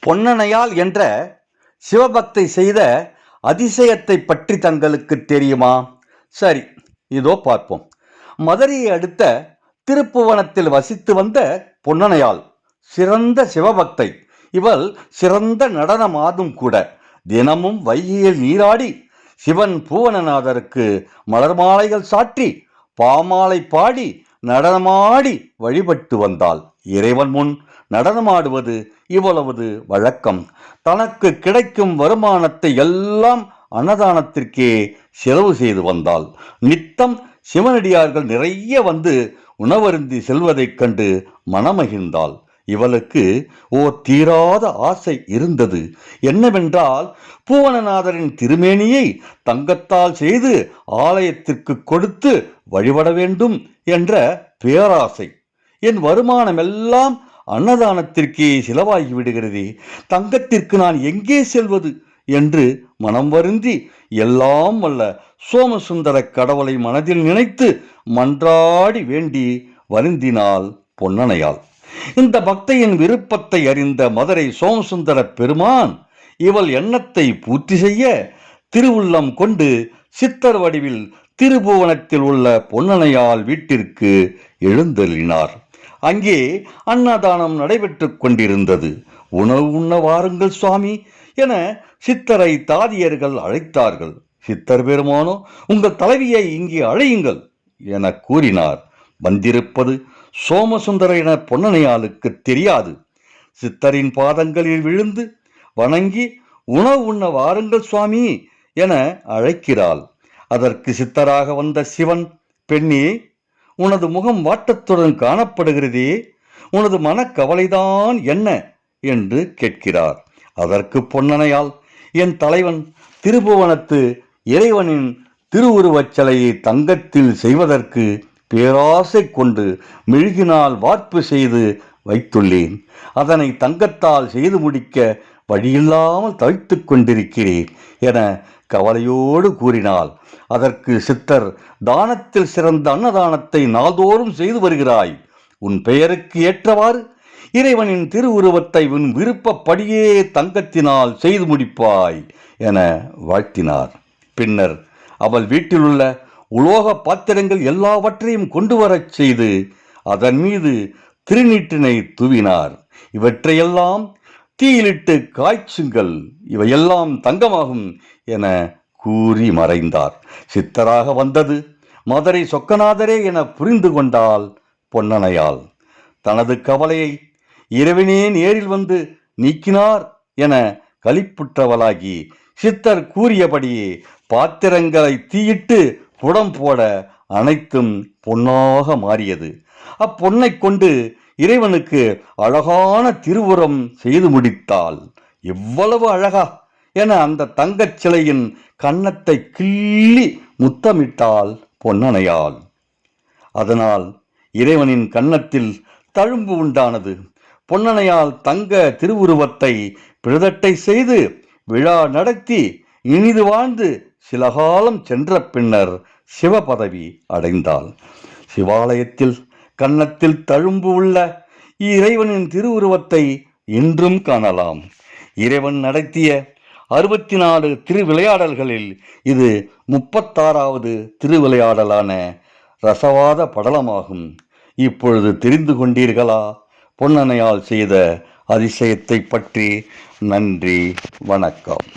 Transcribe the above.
பொன்னணையாள் என்ற சிவபக்தை செய்த அதிசயத்தை பற்றி தங்களுக்கு தெரியுமா? சரி, இதோ பார்ப்போம். மதுரையை அடுத்த திருப்புவனத்தில் வசித்து வந்த பொன்னணையாள் சிறந்த சிவபக்தை. இவள் சிறந்த நடனமாதும் கூட. தினமும் வைகையில் நீராடி சிவன் பூவனநாதருக்கு மலர் மாலைகள் சாற்றி பாமாலை பாடி நடனமாடி வழிபட்டு வந்தாள். இறைவன் முன் நடனமாடுவது இவ்வளவு வழக்கம். தனக்கு கிடைக்கும் வருமானத்தை எல்லாம் அன்னதானத்திற்கே செலவு செய்து வந்தாள். நித்தம் சிவனடியார்கள் நிறைய வந்து உணவருந்தி செல்வதைக் கண்டு மனமகிழ்ந்தாள். இவளுக்கு ஓர் தீராத ஆசை இருந்தது. என்னவென்றால், பூவனநாதரின் திருமேனியை தங்கத்தால் செய்து ஆலயத்திற்கு கொடுத்து வழிபட வேண்டும் என்ற பேராசை. என் வருமானம் எல்லாம் அன்னதானத்திற்கே செலவாகி விடுகிறதே, தங்கத்திற்கு நான் எங்கே செல்வது என்று மனம் வருந்தி எல்லாம் வல்ல சோமசுந்தர கடவுளை மனதில் நினைத்து மன்றாடி வேண்டி வருந்தினாள் பொன்னணையாள். இந்த பக்தையின் விருப்பத்தை அறிந்த மதுரை சோமசுந்தர பெருமான் இவள் எண்ணத்தை பூர்த்தி செய்ய திருவுள்ளம் கொண்டு சித்தர் வடிவில் திருபுவனத்தில் உள்ள பொன்னணையாள் வீட்டிற்கு எழுந்தருளினார். அங்கே அன்னதானம் நடைபெற்றுக் கொண்டிருந்தது. உணவு உண்ண வாருங்கள் சுவாமி என சித்தரை தாதியர்கள் அழைத்தார்கள். சித்தர் பெருமானோ, உங்கள் தலைவியை இங்கே அழையுங்கள் என கூறினார். வந்திருப்பது சோமசுந்தர என பொன்னணையாளுக்கு தெரியாது. சித்தரின் பாதங்களில் விழுந்து வணங்கி உணவு உண்ண வாருங்கள் சுவாமி என அழைக்கிறாள். அதற்கு சித்தராக வந்த சிவன், பெண்ணே, உனது முகம் வாட்டத்துடன் காணப்படுகிறதே, உனது மனக்கவலைதான் என்ன என்று கேட்கிறார். அதற்கு பொன்னணையாள், என் தலைவன் திருபுவனத்து இறைவனின் திருவுருவச் சிலையை தங்கத்தில் செய்வதற்கு பேராசை கொண்டு மெழுகினால் வார்ப்பு செய்து வைத்துள்ளேன். அதனை தங்கத்தால் செய்து முடிக்க வழியில்லாமல் தவித்துக் கொண்டிருக்கிறேன் என கவலையோடு கூறினாள். அதற்கு சித்தர், தானத்தில் சிறந்த அன்னதானத்தை நாள்தோறும் செய்து வருகிறாய். உன் பெயருக்கு ஏற்றவாறு இறைவனின் திருவுருவத்தை உன் விருப்பப்படியே தங்கத்தினால் செய்து முடிப்பாய் என வாழ்த்தினார். பின்னர் அவள் வீட்டிலுள்ள உலோக பாத்திரங்கள் எல்லாவற்றையும் கொண்டு வரச் செய்து அதன் மீது திருநீற்றினை தூவினார். இவற்றையெல்லாம் தீயிலிட்டு காய்ச்சுங்கள், இவையெல்லாம் தங்கமாகும் என கூறி மறைந்தார். சித்தராக வந்தது மதுரை சொக்கநாதரே என புரிந்து கொண்டாள் பொன்னணையாள். தனது கவலையை இறைவனே நேரில் வந்து நீக்கினார் என களிப்புற்றவளாகி சித்தர் கூறியபடியே பாத்திரங்களை தீயிட்டு புடம் போட அனைத்தும் பொன்னாக மாறியது. அப்பொன்னை கொண்டு இறைவனுக்கு அழகான திருவுரம் செய்து முடித்தாள். எவ்வளவு அழகா என அந்த தங்கச் சிலையின் கன்னத்தை கிள்ளி முத்தமிட்டாள் பொன்னணையாள். அதனால் இறைவனின் கன்னத்தில் தழும்பு உண்டானது. பொன்னணையால் தங்க திருவுருவத்தை பிரதட்டை செய்து விழா நடத்தி இனிது வாழ்ந்து சில காலம் சென்ற பின்னர் சிவபதவி அடைந்தாள். சிவாலயத்தில் கன்னத்தில் தழும்பு உள்ள இறைவனின் திருவுருவத்தை இன்றும் காணலாம். இறைவன் நடத்திய 64 திருவிளையாடல்களில் இது 36வது திருவிளையாடலான ரசவாத படலமாகும். இப்பொழுது தெரிந்து கொண்டீர்களா பொன்னணையால் செய்த அதிசயத்தை பற்றி? நன்றி, வணக்கம்.